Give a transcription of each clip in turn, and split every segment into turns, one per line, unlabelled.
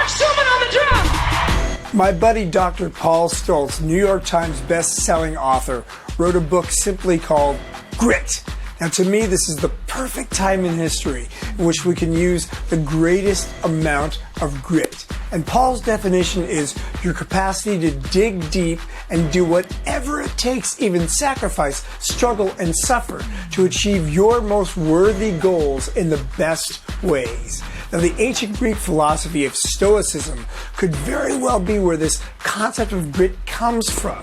Schulman on the drum!
My buddy Dr. Paul Stoltz, New York Times best-selling author, wrote a book simply called Grit. Now, to me, this is the perfect time in history in which we can use the greatest amount of grit. And Paul's definition is your capacity to dig deep and do whatever it takes, even sacrifice, struggle, and suffer to achieve your most worthy goals in the best ways. Now, the ancient Greek philosophy of Stoicism could very well be where this concept of grit comes from.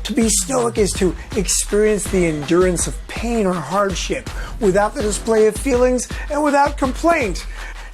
To be stoic is to experience the endurance of pain or hardship without the display of feelings and without complaint.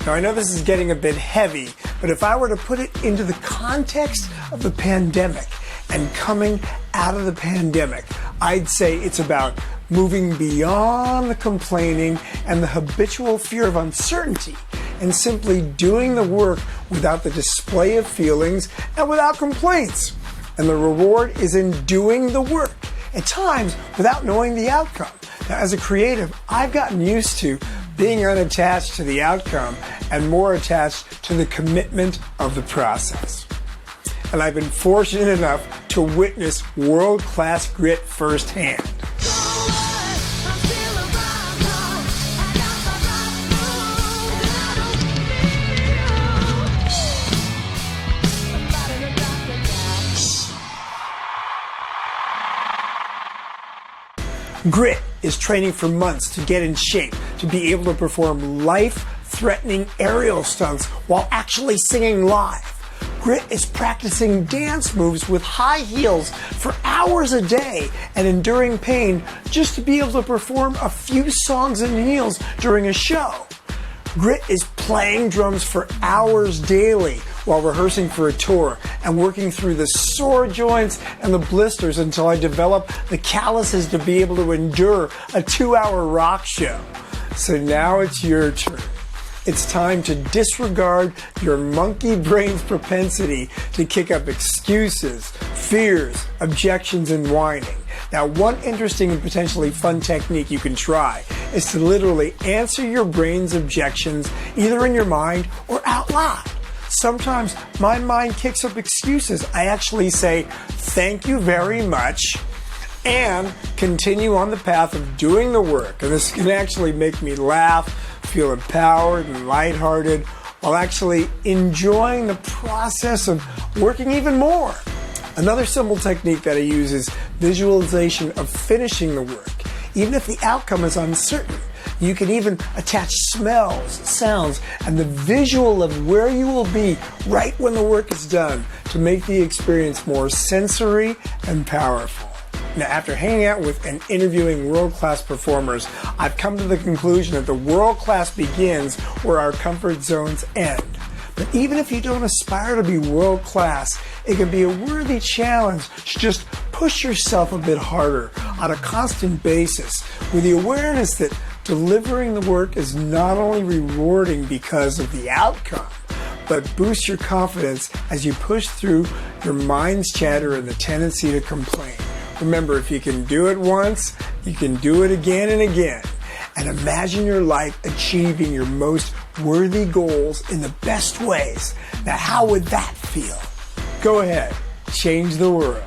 Now, I know this is getting a bit heavy, but if I were to put it into the context of the pandemic and coming out of the pandemic, I'd say it's about moving beyond the complaining and the habitual fear of uncertainty and simply doing the work without the display of feelings and without complaints. And the reward is in doing the work, at times without knowing the outcome. Now, as a creative, I've gotten used to being unattached to the outcome and more attached to the commitment of the process. And I've been fortunate enough to witness world-class grit firsthand. Grit is training for months to get in shape, to be able to perform life-threatening aerial stunts while actually singing live. Grit is practicing dance moves with high heels for hours a day and enduring pain just to be able to perform a few songs in heels during a show. Grit is playing drums for hours daily while rehearsing for a tour and working through the sore joints and the blisters until I develop the calluses to be able to endure a 2-hour rock show. So now it's your turn. It's time to disregard your monkey brain's propensity to kick up excuses, fears, objections, and whining. Now, one interesting and potentially fun technique you can try is to literally answer your brain's objections either in your mind or out loud. Sometimes my mind kicks up excuses. I actually say, thank you very much, and continue on the path of doing the work. And this can actually make me laugh, feel empowered and lighthearted, while actually enjoying the process of working even more. Another simple technique that I use is visualization of finishing the work. Even if the outcome is uncertain, you can even attach smells, sounds, and the visual of where you will be right when the work is done to make the experience more sensory and powerful. Now, after hanging out with and interviewing world-class performers, I've come to the conclusion that the world-class begins where our comfort zones end. But even if you don't aspire to be world-class, it can be a worthy challenge to just push yourself a bit harder on a constant basis with the awareness that delivering the work is not only rewarding because of the outcome, but boosts your confidence as you push through your mind's chatter and the tendency to complain. Remember, if you can do it once, you can do it again and again. And imagine your life achieving your most worthy goals in the best ways. Now, how would that feel? Go ahead, change the world.